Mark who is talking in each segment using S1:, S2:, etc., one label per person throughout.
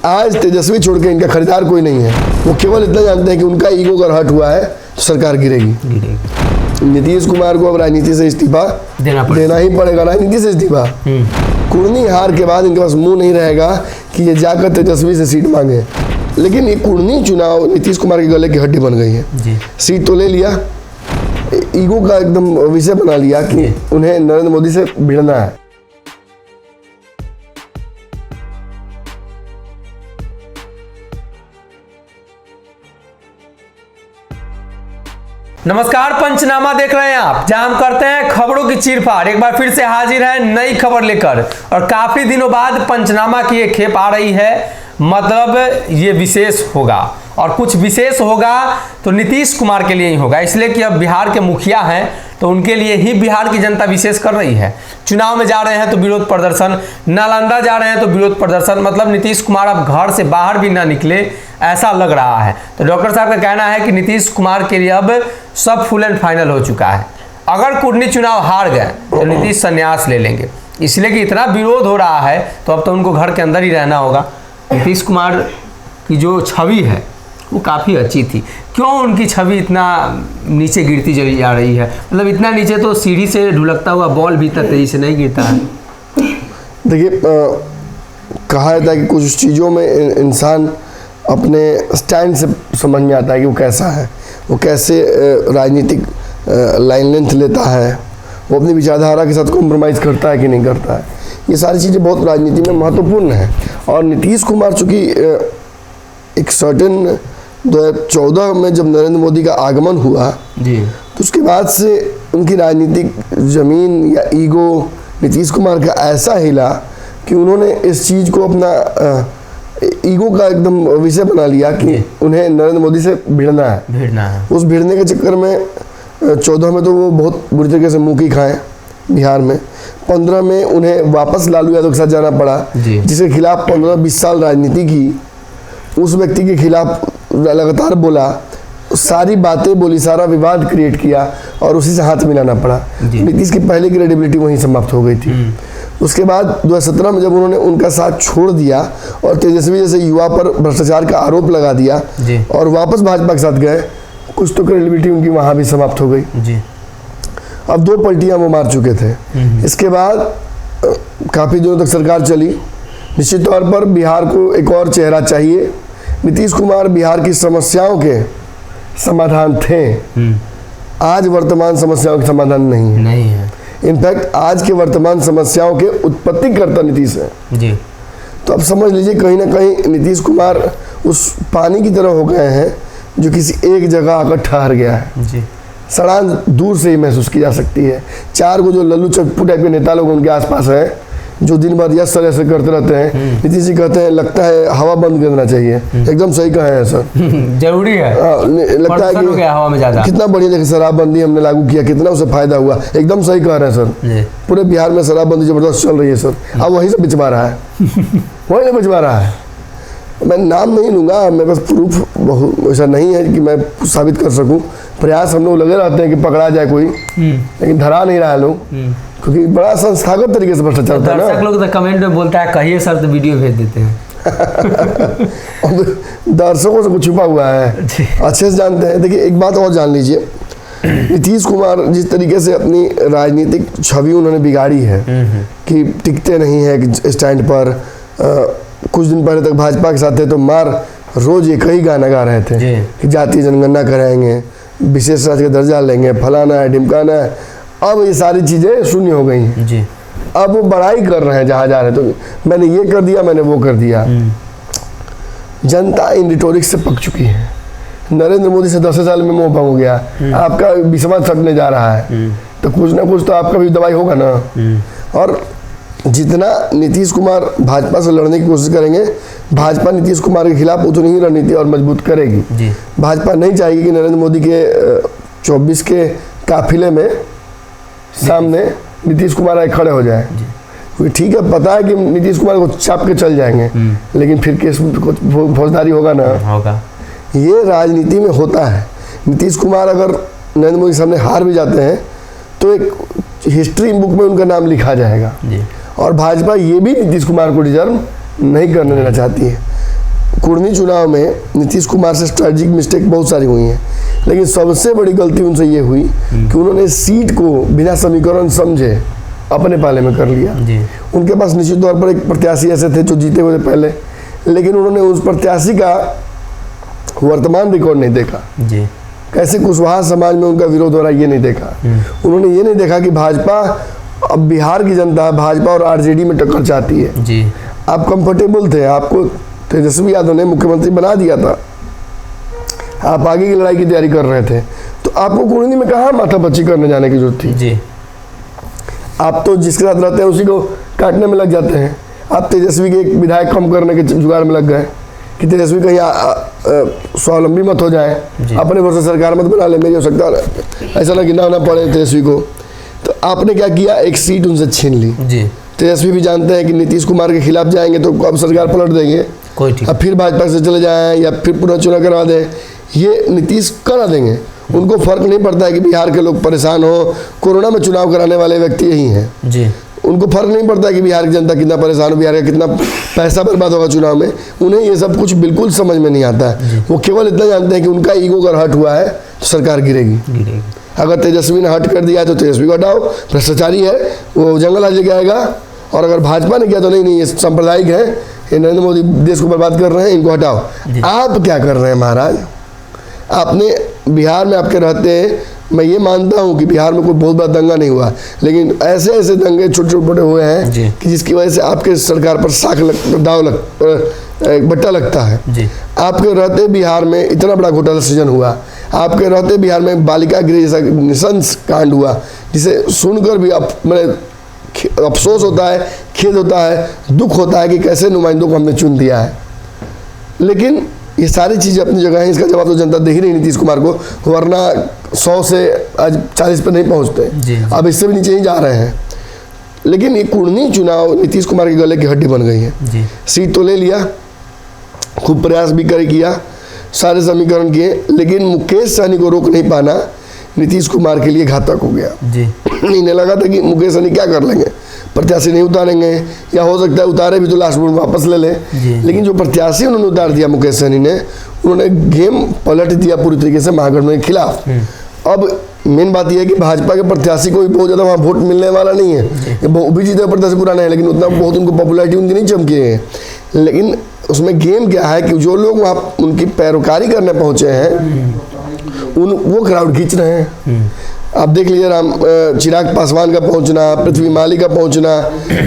S1: आज तेजस्वी छोड़ के इनका खरीदार कोई नहीं है। वो केवल इतना जानते हैं कि उनका ईगो अगर हर्ट हुआ है तो सरकार गिरेगी। नीतीश कुमार को अब राजनीति से इस्तीफा देना ही पड़ेगा, राजनीति से इस्तीफा। कुर्नी हार के बाद इनके पास मुंह नहीं रहेगा कि ये जाकर तेजस्वी से सीट मांगे। लेकिन ये कुर्नी चुनाव नीतीश कुमार के गले की हड्डी बन गई है। सीट तो ले लिया, ईगो का एकदम विषय बना लिया कि उन्हें नरेंद्र मोदी से भिड़ना है।
S2: नमस्कार, पंचनामा देख रहे हैं आप, जहां हम करते हैं खबरों की चीरफाड़। एक बार फिर से हाजिर है नई खबर लेकर, और काफी दिनों बाद पंचनामा की एक खेप आ रही है। मतलब ये विशेष होगा, और कुछ विशेष होगा तो नीतीश कुमार के लिए ही होगा, इसलिए कि अब बिहार के मुखिया हैं तो उनके लिए ही बिहार की जनता विशेष कर रही है। चुनाव में जा रहे हैं तो विरोध प्रदर्शन, नालंदा जा रहे हैं तो विरोध प्रदर्शन। मतलब नीतीश कुमार अब घर से बाहर भी ना निकले, ऐसा लग रहा है। तो डॉक्टर साहब का कहना है कि नीतीश कुमार के लिए अब सब फुल एंड फाइनल हो चुका है। अगर कुर्नी चुनाव हार गए तो नीतीश संन्यास ले लेंगे, इसलिए कि इतना विरोध हो रहा है तो अब तो उनको घर के अंदर ही रहना होगा। नीतीश कुमार की जो छवि है वो काफ़ी अच्छी थी, क्यों उनकी छवि इतना नीचे गिरती चली जा रही है? मतलब इतना नीचे तो सीढ़ी से ढुलकता हुआ बॉल भी इतना तेजी से नहीं गिरता है।
S1: देखिए, कहा जाता है कि कुछ चीज़ों में इंसान अपने स्टैंड से समझ में आता है कि वो कैसा है, वो कैसे राजनीतिक लाइन लेंथ लेता है, वो अपनी विचारधारा के साथ कॉम्प्रोमाइज़ करता है कि नहीं करता है। ये सारी चीज़ें बहुत राजनीति में महत्वपूर्ण हैं। और नीतीश कुमार चूँकि एक सर्टेन 2014 में जब नरेंद्र मोदी का आगमन हुआ
S2: जी,
S1: तो उसके बाद से उनकी राजनीतिक ज़मीन या ईगो नीतीश कुमार का ऐसा हिला कि उन्होंने इस चीज़ को अपना ईगो का एकदम विषय बना लिया कि उन्हें नरेंद्र मोदी से भिड़ना है। उस भिड़ने के चक्कर में 14 में तो वो बहुत बुरी तरीके से मुँह की खाएँ बिहार में। 15 में उन्हें वापस लालू यादव के साथ जाना पड़ा, जिसके खिलाफ 15-20 साल राजनीति की। उस व्यक्ति के खिलाफ लगातार बोला, सारी बातें बोली, सारा विवाद क्रिएट किया और उसी से हाथ मिलाना पड़ा। नीतीश की पहले की क्रेडिबिलिटी वहीं समाप्त हो गई थी। उसके बाद 2017 में जब उन्होंने उनका साथ छोड़ दिया और तेजस्वी जैसे युवा पर भ्रष्टाचार का आरोप लगा दिया और वापस भाजपा के साथ गए, कुछ तो क्रेडिबिलिटी उनकी वहाँ भी समाप्त हो गई। अब 2 पलटियाँ वो मार चुके थे। इसके बाद काफ़ी दिनों तक सरकार चली। निश्चित तौर पर बिहार को एक और चेहरा चाहिए। नीतीश कुमार बिहार की समस्याओं के समाधान थे, आज वर्तमान समस्याओं के समाधान नहीं है। इनफैक्ट आज के वर्तमान समस्याओं के उत्पत्तिकर्ता नीतीश है जी। तो अब समझ लीजिए कहीं ना कहीं नीतीश कुमार उस पानी की तरह हो गए हैं जो किसी एक जगह आकर ठहर गया है जी। सड़ान दूर से ही महसूस की जा सकती है। 4 जो लल्लू चप्पू टाइप के नेता लोग उनके आसपास हैं, जो दिन भर यस सर ऐसे करते रहते हैं। नीतीश जी कहते हैं लगता है हवा बंद करना चाहिए। एकदम सही कहा है सर,
S2: जरूरी है।
S1: लगता है कि
S2: हवा में ज्यादा कितना
S1: बढ़िया देखिए शराबबंदी हमने लागू किया, कितना उसे फायदा हुआ। एकदम सही कह रहे हैं सर, पूरे बिहार में शराबबंदी जबरदस्त चल रही है सर। अब वहीं से बिचवा रहा है वहीं से बिचवा रहा है। मैं नाम नहीं लूँगा, मेरे पास प्रूफ बहुत ऐसा नहीं है कि मैं साबित कर सकूं। प्रयास हम लोग लगे रहते हैं कि पकड़ा जाए कोई, लेकिन धरा नहीं रहा है लोग, क्योंकि बड़ा संस्थागत तरीके से भ्रष्टाचार होता है ना।
S2: दर्शक लोग तो कमेंट में बोलता है कहिए सर, तो वीडियो भेज देते हैं।
S1: दर्शकों से कुछ छुपा हुआ है, अच्छे से जानते हैं। देखिए एक बात और जान लीजिए, नीतीश कुमार जिस तरीके से अपनी राजनीतिक छवि उन्होंने बिगाड़ी है कि टिकते नहीं है स्टैंड पर। कुछ दिन पहले तक भाजपा के साथ थे तो मार रोज एक ही गाना गा रहे थे कि जातीय जनगणना कराएंगे, विशेष राज्य का दर्जा लेंगे, फलाना है ढिमकाना है। अब ये सारी चीज़ें शून्य हो गई हैं जी। अब वो बड़ाई कर रहे हैं जहाँ जा रहे हैं, तो मैंने ये कर दिया, मैंने वो कर दिया। जनता इन रिटोरिक्स से पक चुकी है। नरेंद्र मोदी से 10 साल में मोह भंग हो गया, आपका विषमा सटने जा रहा है, तो कुछ ना कुछ तो आपका भी दवाई होगा ना। और जितना नीतीश कुमार भाजपा से लड़ने की कोशिश करेंगे, भाजपा नीतीश कुमार के खिलाफ उतनी ही रणनीति और मजबूत करेगी जी। भाजपा नहीं चाहेगी कि नरेंद्र मोदी के 24 के काफिले में सामने नीतीश कुमार आए खड़े हो जाए। क्योंकि ठीक है, पता है कि नीतीश कुमार को चाप के चल जाएंगे, लेकिन फिर केस फौजदारी होगा ना, होगा। ये राजनीति में होता है। नीतीश कुमार अगर नरेंद्र मोदी के सामने हार भी जाते हैं तो एक हिस्ट्री बुक में उनका नाम लिखा जाएगा जी। और भाजपा ये भी नीतीश कुमार को डिजर्व नहीं करने देना चाहती है। कुर्मी चुनाव में नीतीश कुमार से स्ट्रेटजिक मिस्टेक बहुत सारी हुई हैं, लेकिन सबसे बड़ी गलती उनसे ये हुई कि उन्होंने सीट को बिना समीकरण समझे अपने पाले में कर लिया। उनके पास निश्चित तौर पर एक प्रत्याशी ऐसे थे जो जीते हुए थे पहले, लेकिन उन्होंने उस प्रत्याशी का वर्तमान रिकॉर्ड नहीं देखा। कैसे कुशवाहा समाज में उनका विरोध हो रहा है ये नहीं देखा। उन्होंने ये नहीं देखा कि भाजपा, अब बिहार की जनता भाजपा और आरजेडी में टक्कर चाहती है। आप कंफर्टेबल थे, आपको तेजस्वी यादव ने मुख्यमंत्री बना दिया था, आप आगे की लड़ाई की तैयारी कर रहे थे, तो आपको कुर्मी में कहाँ माथापच्ची करने जाने की जरूरत थी। आप तो जिसके साथ रहते हैं उसी को काटने में लग जाते हैं। आप तेजस्वी के एक विधायक कम करने के जुगाड़ में लग गए कि तेजस्वी कहीं स्वावलंबी मत हो जाए, अपने भरोसे सरकार मत बना ले, मेरी हो सकता है ऐसा ना गिनना ना पड़े तेजस्वी को। तो आपने क्या किया, एक सीट उनसे छीन ली। तेजस्वी भी जानते हैं कि नीतीश कुमार के खिलाफ जाएंगे तो अब सरकार पलट देंगे, अब फिर भाजपा से चले जाएं या फिर पुनः चुनाव करवा दें, ये नीतीश करा देंगे। उनको फर्क नहीं पड़ता है कि बिहार के लोग परेशान हो, कोरोना में चुनाव कराने वाले व्यक्ति यही हैं। उनको फर्क नहीं पड़ता कि बिहार की जनता कितना परेशान हो, बिहार का कितना पैसा बर्बाद होगा चुनाव में, उन्हें ये सब कुछ बिल्कुल समझ में नहीं आता है। वो केवल इतना जानते हैं कि उनका ईगो अगर हर्ट हुआ है तो सरकार गिरेगी। अगर तेजस्वी ने हर्ट कर दिया है तो तेजस्वी को हटाओ, भ्रष्टाचारी है वो जंगल आज लेके आएगा, और अगर भाजपा ने किया तो नहीं ये सांप्रदायिक है, ये नरेंद्र मोदी देश को बर्बाद कर रहे हैं, इनको हटाओ। आप क्या कर रहे हैं महाराज? आपने बिहार में आपके रहते, मैं ये मानता हूँ कि बिहार में कोई बहुत बड़ा दंगा नहीं हुआ, लेकिन ऐसे ऐसे दंगे छोटे छोटे हुए हैं कि जिसकी वजह से आपके सरकार पर बट्टा लगता है। आपके रहते बिहार में इतना बड़ा घोटाला सृजन हुआ, आपके रहते बिहार में बालिका गृह जैसा निशंस कांड हुआ, जिसे सुनकर भी मैंने अफसोस होता है, खेद होता है, दुख होता है कि कैसे नुमाइंदों को हमने चुन दिया है। लेकिन ये सारी चीज़ें अपनी जगह हैं, इसका जवाब तो जनता दे ही नहीं नीतीश कुमार को, वरना 100 से आज 40 पर नहीं पहुंचते, अब इससे भी नीचे ही जा रहे हैं। लेकिन ये कुर्मी चुनाव नीतीश कुमार के गले की हड्डी बन गई है। सीट तो ले लिया, खूब प्रयास भी किया, सारे समीकरण किए, लेकिन मुकेश सहनी को रोक नहीं पाना नीतीश कुमार के लिए घातक हो गया। इन्हें लगा था कि मुकेश सहनी क्या कर लेंगे, प्रत्याशी नहीं उतारेंगे, या हो सकता है उतारे भी तो लास्ट में वापस ले ले। लेकिन जो प्रत्याशी उन्होंने उतार दिया मुकेश सहनी ने, उन्होंने गेम पलट दिया पूरी तरीके से महागठबंधन के खिलाफ। अब मेन बात यह है कि भाजपा के प्रत्याशी को भी बहुत ज़्यादा वहाँ वोट मिलने वाला नहीं है, वो भी जीते प्रत्याशी पुराने हैं, लेकिन उतना बहुत उनको पॉपुलैरिटी उनकी नहीं चमकी है। लेकिन उसमें गेम क्या है कि जो लोग वहाँ उनकी पैरोकारी करने पहुँचे हैं वो क्राउड खींच रहे हैं। आप देख लीजिए चिराग पासवान का पहुंचना, पृथ्वी माली का पहुंचना,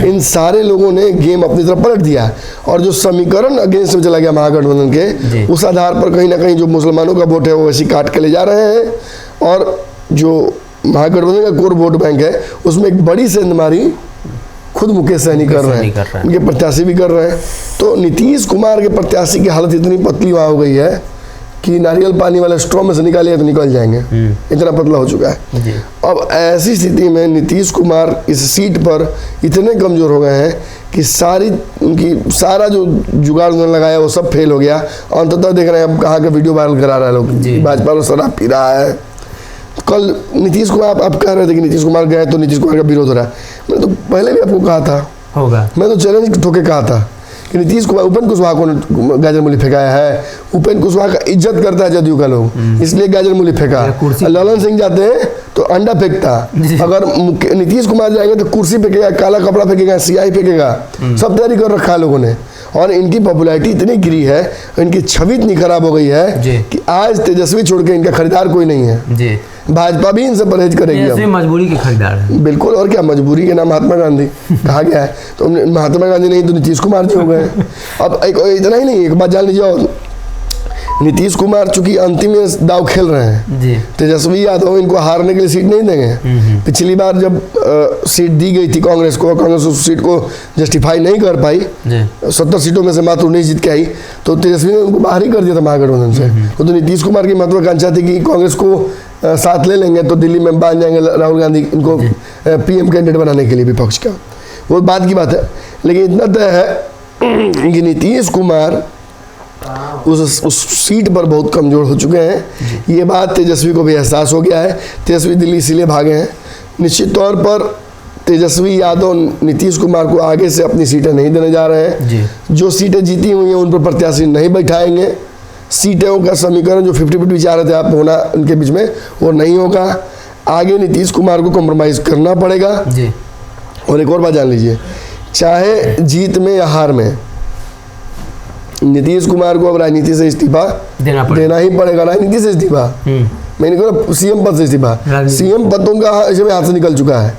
S1: इन सारे लोगों ने गेम अपनी तरफ पलट दिया, और जो समीकरण अगेंस्ट में चला गया महागठबंधन के, उस आधार पर कहीं ना कहीं जो मुसलमानों का वोट है वो वैसे काट के ले जा रहे हैं, और जो महागठबंधन का कोर वोट बैंक है उसमें एक बड़ी सेंधमारी खुद मुकेश सहनी कर रहे हैं, उनके प्रत्याशी भी कर रहे हैं। तो नीतीश कुमार के प्रत्याशी की हालत इतनी पतली वहाँ हो गई है कि नारियल पानी वाले स्ट्रॉ में से निकालिए तो निकल जाएंगे, इतना पतला हो चुका है। अब ऐसी स्थिति में नीतीश कुमार इस सीट पर इतने कमज़ोर हो गए हैं कि सारा जो जुगाड़ उन्होंने लगाया वो सब फेल हो गया। अंततः देख रहे हैं अब कहाँ का वीडियो वायरल करा रहा है लोग, भाजपा में शराब पी रहा है। कल नीतीश कुमार आप कह रहे थे कि नीतीश कुमार गए तो नीतीश कुमार का विरोध हो रहा है, मैंने तो पहले भी आपको कहा था होगा, मैं तो चैलेंज ठोके कहा था कि नीतीश कुमार उपेंद्र कुशवाहा को गाजर मूली फेंकाया है। उपेंद्र कुशवाहा का इज्जत करता है जदयू का लोग, इसलिए गाजर मूली फेंका। ललन सिंह जाते हैं तो अंडा फेंकता, अगर नीतीश कुमार जाएंगे तो कुर्सी फेंकेगा, काला कपड़ा फेंकेगा, सियाही फेंकेगा, सब तैयारी कर रखा है लोगों ने। और इनकी पॉपुलैरिटी इतनी गिरी है, इनकी छवि इतनी खराब हो गई है कि आज तेजस्वी छोड़ के इनका खरीदार कोई नहीं है। भाजपा भी इनसे परहेज करेगी,
S2: मजबूरी के खरीदार है।
S1: बिल्कुल, और क्या, मजबूरी के नाम महात्मा गांधी कहा गया है, तो महात्मा गांधी नहीं तो नीतीश कुमार जी हो गए। अब इतना ही नहीं, एक बात जान लीजिए, और नीतीश कुमार चूंकि अंतिम में दाव खेल रहे हैं, तेजस्वी यादव इनको हारने के लिए सीट नहीं देंगे। पिछली बार जब सीट दी गई थी कांग्रेस को, कांग्रेस उस सीट को जस्टिफाई नहीं कर पाई, 70 सीटों में से मात्र 19 जीत के आई, तो तेजस्वी ने उनको बाहर ही कर दिया था महागठबंधन से। वो तो नीतीश कुमार की महत्वाकांक्षा थी कि कांग्रेस को साथ ले लेंगे तो दिल्ली में बांध जाएंगे राहुल गांधी इनको पीएम कैंडिडेट बनाने के लिए विपक्ष का, वो बात की बात है। लेकिन इतना तय है कि नीतीश कुमार उस सीट पर बहुत कमज़ोर हो चुके हैं। ये बात तेजस्वी को भी एहसास हो गया है, तेजस्वी दिल्ली इसीलिए भागे हैं। निश्चित तौर पर तेजस्वी यादव नीतीश कुमार को आगे से अपनी सीटें नहीं देने जा रहे हैं।
S2: जी।
S1: जो सीटें जीती हुई हैं उन पर प्रत्याशी नहीं बैठाएंगे। सीटों का समीकरण जो 50-50 विचार रहे थे आप होना उनके बीच में, वो नहीं होगा। आगे नीतीश कुमार को कॉम्प्रोमाइज़ करना पड़ेगा।
S2: जी।
S1: और एक और बात जान लीजिए, चाहे जीत में या हार में नीतीश कुमार को अब राजनीति से इस्तीफा देना ही पड़ेगा। राजनीति से इस्तीफा, मैंने कहा सीएम पद से इस्तीफा। सीएम पदों का इसमें हाथ से निकल चुका है,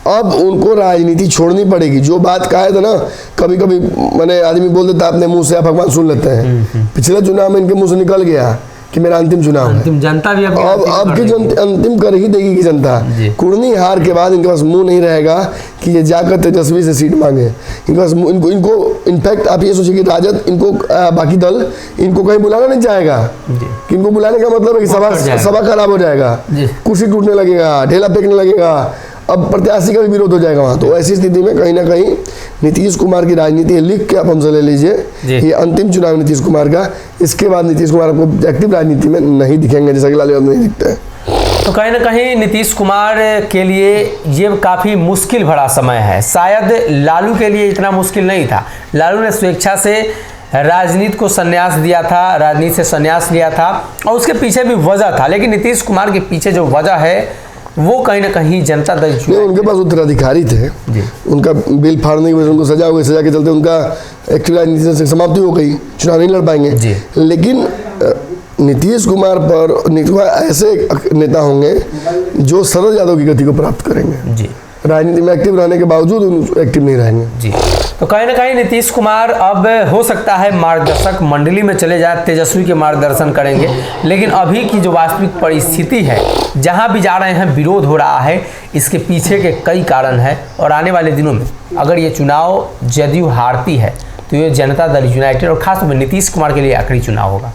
S1: अब उनको राजनीति छोड़नी पड़ेगी। जो बात कहा था ना, कभी कभी मैंने आदमी बोल देता अपने मुंह से, आप भगवान सुन लेते हैं। पिछले चुनाव में इनके मुंह से निकल गया कि मेरा अंतिम चुनाव है।
S2: जनता भी
S1: अब की अंतिम कर ही देगी कि जनता। कुर्नी हार के बाद इनके पास मुंह नहीं रहेगा कि ये जाकर तेजस्वी से सीट मांगे। इनके पास इनको इनफैक्ट आप ये सोचिए कि राजद इनको बाकी दल इनको कहीं बुलाना नहीं चाहेगा। कि इनको बुलाने का मतलब है कि सभा खराब हो जाएगा, कुर्सी टूटने लगेगा, ढेला फेंकने लगेगा, अब प्रत्याशी का भी विरोध हो जाएगा वहाँ। तो ऐसी स्थिति में कहीं ना कहीं नीतीश कुमार की राजनीति लिख के आप हमसे ले लीजिए, ये अंतिम चुनाव नीतीश कुमार का। इसके बाद नीतीश कुमार आपको एक्टिव राजनीति में नहीं दिखेंगे, जैसा कि लालू यादव नहीं दिखते हैं।
S2: तो कहीं ना कहीं नीतीश कुमार के लिए ये काफ़ी मुश्किल भरा समय है। शायद लालू के लिए इतना मुश्किल नहीं था। लालू ने स्वेच्छा से राजनीति को संन्यास दिया था, राजनीति से संन्यास लिया था और उसके पीछे भी वजह था। लेकिन नीतीश कुमार के पीछे जो वजह है वो कहीं ना कहीं जनता दल
S1: उनके पास उत्तराधिकारी थे। उनका बिल फाड़ने की वजह से उनको सजा हुई, सजा के चलते उनका एक्टिव राजनीति से समाप्ति हो गई, चुनाव नहीं लड़ पाएंगे। लेकिन नीतीश कुमार ऐसे नेता होंगे जो शरद यादव की गति को प्राप्त करेंगे। जी। राजनीति में एक्टिव रहने के बावजूद एक्टिव नहीं रहेंगे। जी।
S2: तो कहीं ना कहीं नीतीश कुमार अब हो सकता है मार्गदर्शक मंडली में चले जाए, तेजस्वी के मार्गदर्शन करेंगे। लेकिन अभी की जो वास्तविक परिस्थिति है, जहां भी जा रहे हैं विरोध हो रहा है, इसके पीछे के कई कारण हैं। और आने वाले दिनों में अगर ये चुनाव जदयू हारती है तो ये जनता दल यूनाइटेड और खासतौर पर नीतीश कुमार के लिए आखिरी चुनाव होगा।